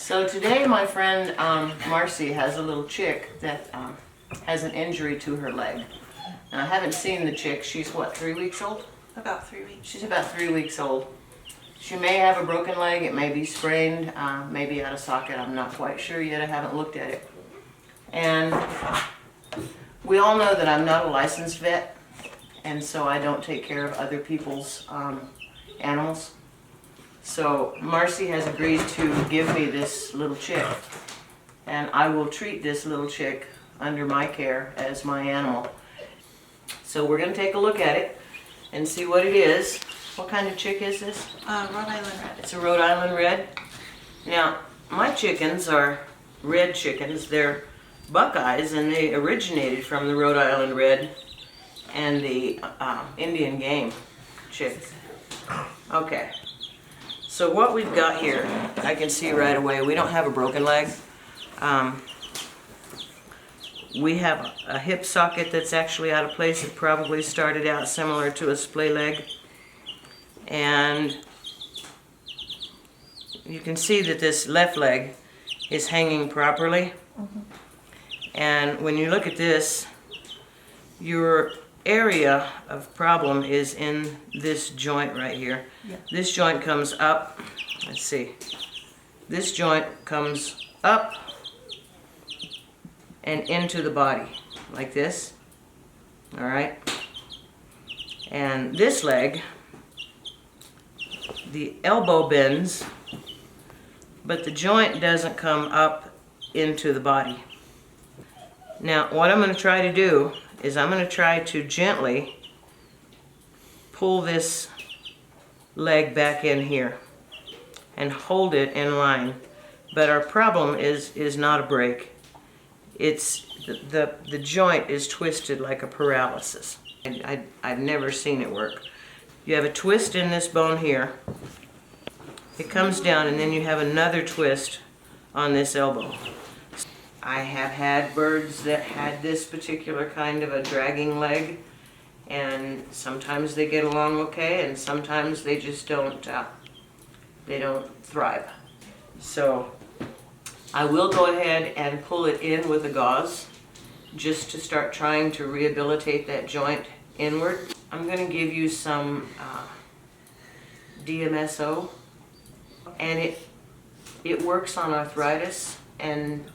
So today my friend Marci has a little chick that has an injury to her leg. And I haven't seen the chick. She's what, 3 weeks old? About 3 weeks. She's about 3 weeks old. She may have a broken leg. It may be sprained, maybe out of socket. I'm not quite sure yet. I haven't looked at it. And we all know that I'm not a licensed vet, and so I don't take care of other people's animals. So Marci has agreed to give me this little chick, and I will treat this little chick under my care as my animal. So we're going to take a look at it and see what it is. What kind of chick is this? Rhode Island Red. It's a Rhode Island Red. Now, my chickens are red chickens. They're Buckeyes, and they originated from the Rhode Island Red and the Indian game chick. Okay. So what we've got here, I can see right away, we don't have a broken leg. We have a hip socket that's actually out of place. It probably started out similar to a splay leg. And you can see that this left leg is hanging properly. And when you look at this, your area of problem is in this joint right here. Yeah. This joint comes up. Let's see. This joint comes up and into the body like this. All right. And this leg, the elbow bends, but the joint doesn't come up into the body. Now, what I'm going to try to do is I'm going to try to gently pull this leg back in here and hold it in line. But our problem is not a break. It's the joint is twisted like a paralysis. I've never seen it work. You have a twist in this bone here. It comes down, and then you have another twist on this elbow. I have had birds that had this particular kind of a dragging leg, and sometimes they get along okay, and sometimes they just don't thrive. So I will go ahead and pull it in with a gauze just to start trying to rehabilitate that joint inward. I'm going to give you some DMSO, and it works on arthritis and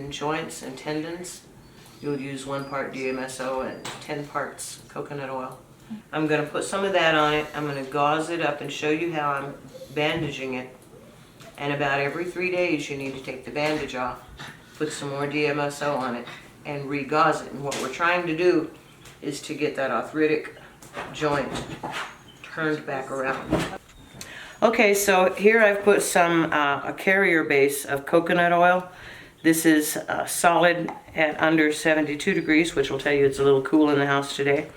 joints and tendons. You'll use 1 part DMSO and 10 parts coconut oil. I'm going to put some of that on it. I'm going to gauze it up and show you how I'm bandaging it. And about every 3 days you need to take the bandage off, put some more DMSO on it, and re-gauze it. And what we're trying to do is to get that arthritic joint turned back around. Okay, so here I've put some a carrier base of coconut oil. This is solid at under 72 degrees, which will tell you it's a little cool in the house today.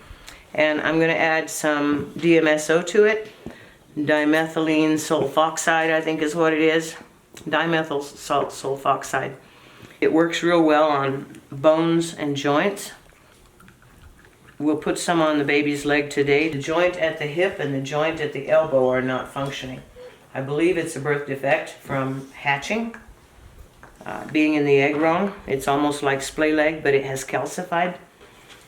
And I'm going to add some DMSO to it. Dimethylene sulfoxide, I think is what it is. Dimethyl sulfoxide. It works real well on bones and joints. We'll put some on the baby's leg today. The joint at the hip and the joint at the elbow are not functioning. I believe it's a birth defect from hatching. Being in the egg room, it's almost like splay leg, but it has calcified.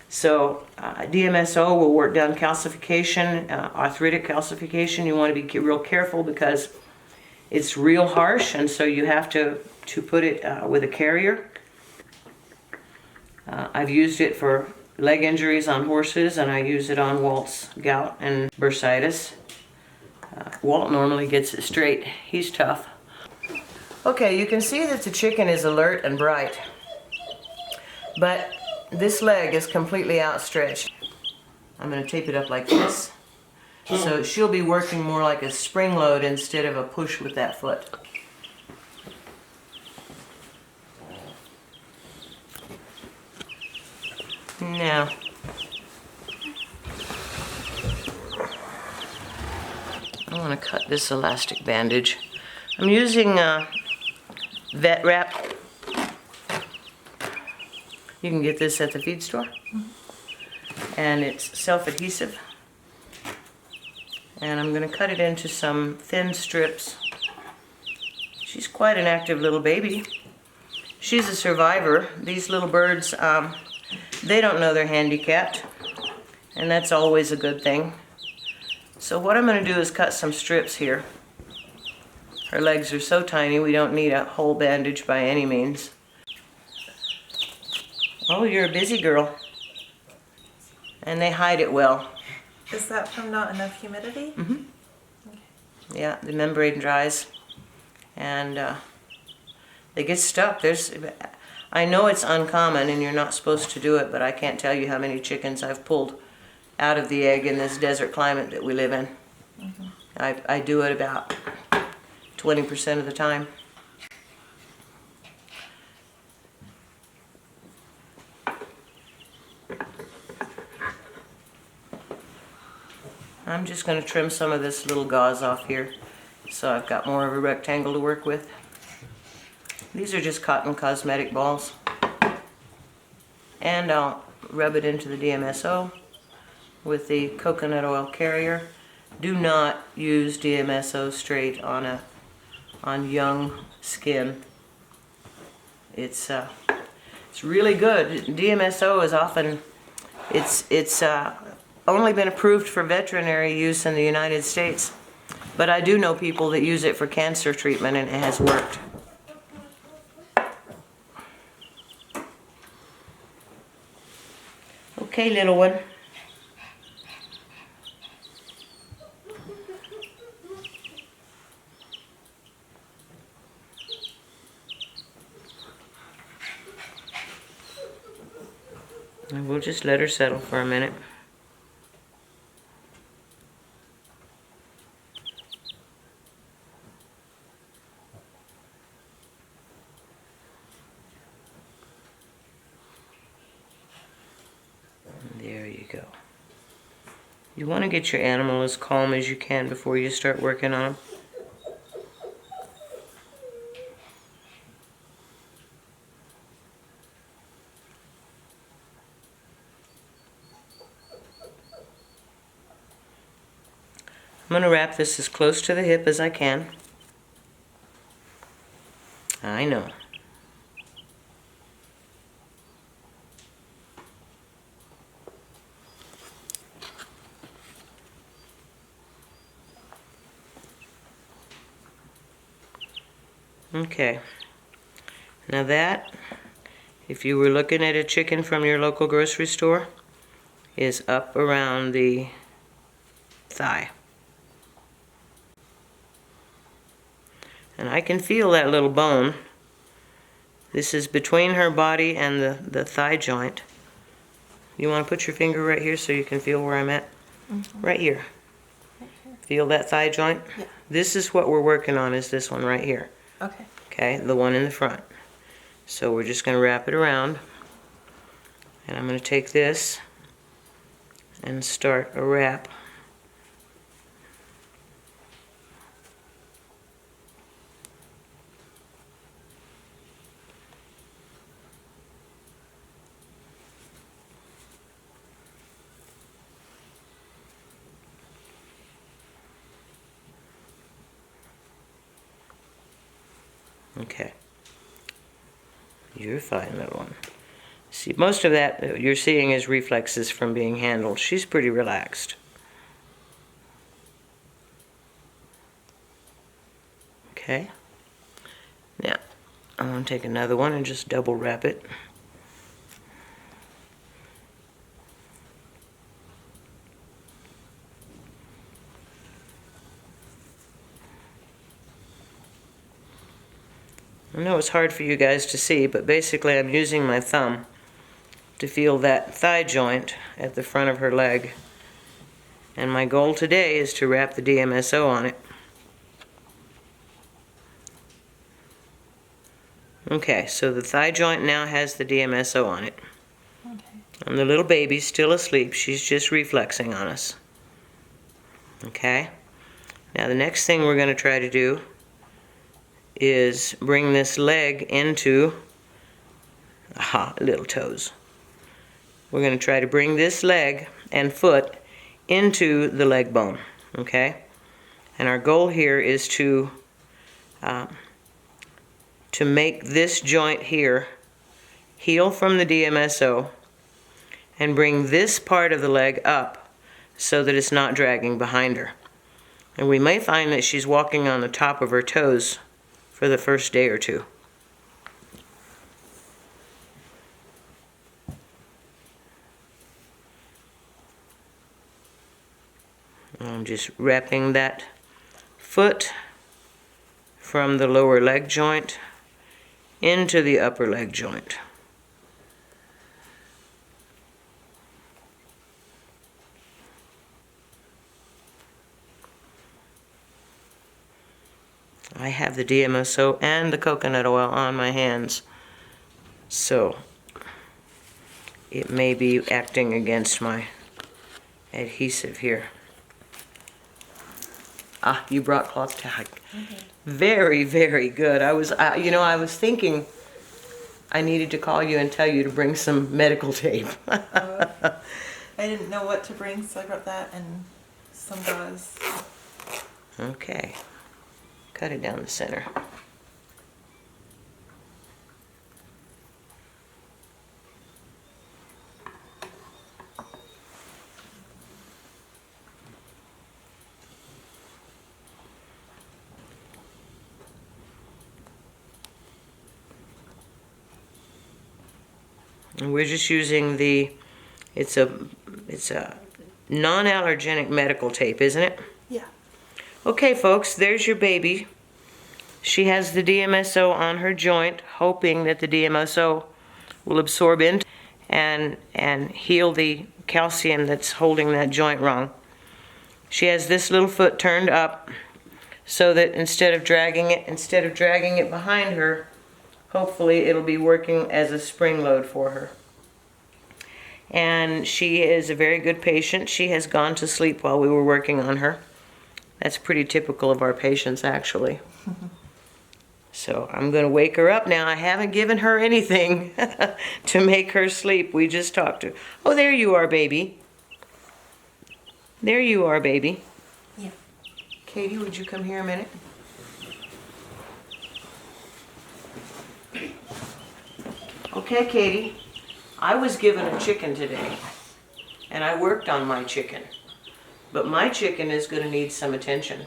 So DMSO will work down calcification, arthritic calcification. You want to be real careful because it's real harsh, and so you have to put it with a carrier. I've used it for leg injuries on horses, and I use it on Walt's gout and bursitis. Walt normally gets it straight. He's tough. Okay, you can see that the chicken is alert and bright, but this leg is completely outstretched. I'm going to tape it up like this, so she'll be working more like a spring load instead of a push with that foot. Now, I want to cut this elastic bandage. I'm using vet wrap. You can get this at the feed store. And it's self-adhesive. And I'm going to cut it into some thin strips She's quite an active little baby. She's a survivor. These little birds, they don't know they're handicapped, and that's always a good thing. So what I'm going to do is cut some strips here. Her legs are so tiny we don't need a whole bandage by any means. Oh, you're a busy girl. And they hide it well. Is that from not enough humidity? Mm-hmm. Okay. Yeah, the membrane dries and they get stuck. I know it's uncommon and you're not supposed to do it, but I can't tell you how many chickens I've pulled out of the egg in this desert climate that we live in. Mm-hmm. I do it about 20% of the time. I'm just going to trim some of this little gauze off here so I've got more of a rectangle to work with. These are just cotton cosmetic balls. And I'll rub it into the DMSO with the coconut oil carrier. Do not use DMSO straight on young skin. It's really good. DMSO is often it's only been approved for veterinary use in the United States, but I do know people that use it for cancer treatment and it has worked. Okay, little one. And we'll just let her settle for a minute. There you go. You want to get your animal as calm as you can before you start working on them. I'm going to wrap this as close to the hip as I can. I know. Okay. Now that, if you were looking at a chicken from your local grocery store, is up around the thigh. And I can feel that little bone. This is between her body and the thigh joint. You want to put your finger right here so you can feel where I'm at? Mm-hmm. Right here. Right here. Feel that thigh joint? Yeah. This is what we're working on, is this one right here. Okay. Okay, the one in the front. So we're just going to wrap it around. And I'm going to take this and start a wrap. Okay. You're fine, little one. See, most of that you're seeing is reflexes from being handled. She's pretty relaxed. Okay. Now, I'm going to take another one and just double wrap it. I know it's hard for you guys to see, but basically I'm using my thumb to feel that thigh joint at the front of her leg. And my goal today is to wrap the DMSO on it. Okay, so the thigh joint now has the DMSO on it. Okay. And the little baby's still asleep. She's just reflexing on us. Okay? Now the next thing we're going to try to do is bring this leg into, little toes. We're going to try to bring this leg and foot into the leg bone, okay? And our goal here is to to make this joint here heal from the DMSO and bring this part of the leg up so that it's not dragging behind her. And we may find that she's walking on the top of her toes for the first day or two. I'm just wrapping that foot from the lower leg joint into the upper leg joint. I have the DMSO and the coconut oil on my hands, so it may be acting against my adhesive here. Ah, you brought cloth tag. Very, very good. I was thinking I needed to call you and tell you to bring some medical tape. I didn't know what to bring, so I brought that and some gauze. Okay. Cut it down the center. And we're just using it's a non-allergenic medical tape, isn't it? Yeah. Okay, folks, there's your baby. She has the DMSO on her joint, hoping that the DMSO will absorb in and heal the calcium that's holding that joint wrong. She has this little foot turned up so that instead of dragging it behind her, hopefully it'll be working as a spring load for her. And she is a very good patient. She has gone to sleep while we were working on her. That's pretty typical of our patients, actually. So I'm going to wake her up now. I haven't given her anything to make her sleep. We just talked to her. Oh, there you are, baby. There you are, baby. Yeah. Katie, would you come here a minute? Okay, Katie. I was given a chicken today, and I worked on my chicken. But my chicken is going to need some attention.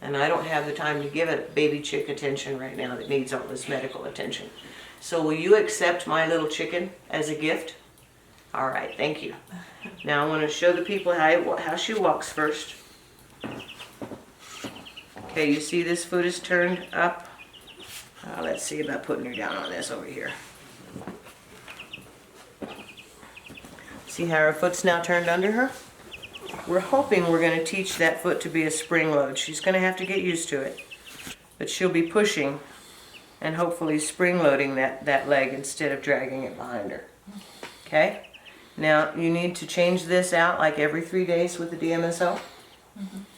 And I don't have the time to give it baby chick attention right now that needs all this medical attention. So will you accept my little chicken as a gift? All right, thank you. Now I want to show the people how she walks first. Okay, you see this foot is turned up? Let's see about putting her down on this over here. See how her foot's now turned under her? We're hoping we're going to teach that foot to be a spring load. She's going to have to get used to it. But she'll be pushing and hopefully spring loading that leg instead of dragging it behind her. Okay? Now you need to change this out like every 3 days with the DMSO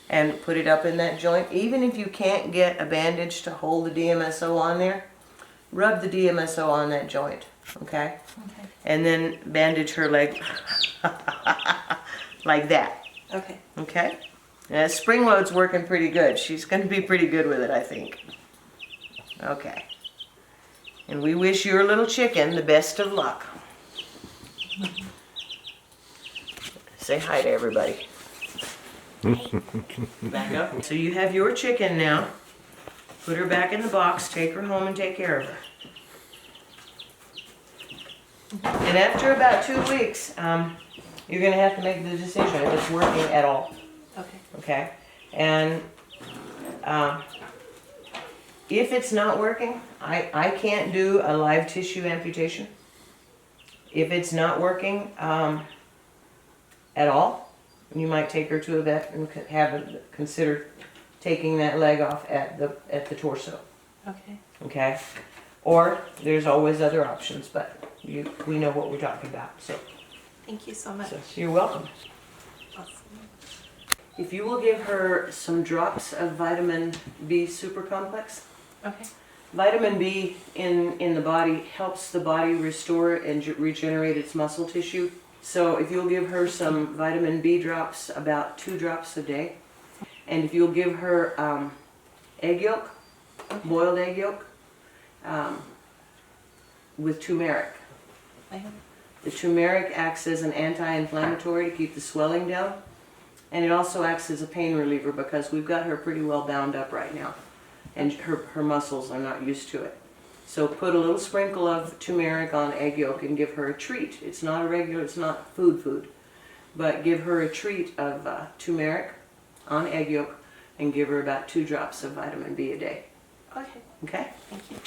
and put it up in that joint. Even if you can't get a bandage to hold the DMSO on there, rub the DMSO on that joint. Okay? Okay. And then bandage her leg like that. Okay. Okay? Now, spring load's working pretty good. She's going to be pretty good with it, I think. Okay. And we wish your little chicken the best of luck. Say hi to everybody. Back up. So you have your chicken now. Put her back in the box, take her home and take care of her. And after about 2 weeks, you're going to have to make the decision if it's working at all. Okay. Okay? And if it's not working, I can't do a live tissue amputation. If it's not working at all, you might take her to a vet and consider taking that leg off at the torso. Okay. Okay? Or there's always other options, but we know what we're talking about. So Thank you so much. you're welcome. Awesome. If you will give her some drops of vitamin B super complex. Okay. Vitamin B in the body helps the body restore and regenerate its muscle tissue. So if you'll give her some vitamin B drops, about 2 drops a day, and if you'll give her egg yolk, boiled egg yolk, with turmeric. I have. The turmeric acts as an anti-inflammatory to keep the swelling down. And it also acts as a pain reliever because we've got her pretty well bound up right now. And her muscles are not used to it. So put a little sprinkle of turmeric on egg yolk and give her a treat. It's not a regular, it's not food. But give her a treat of turmeric on egg yolk and give her about 2 drops of vitamin B a day. Okay. Okay? Thank you.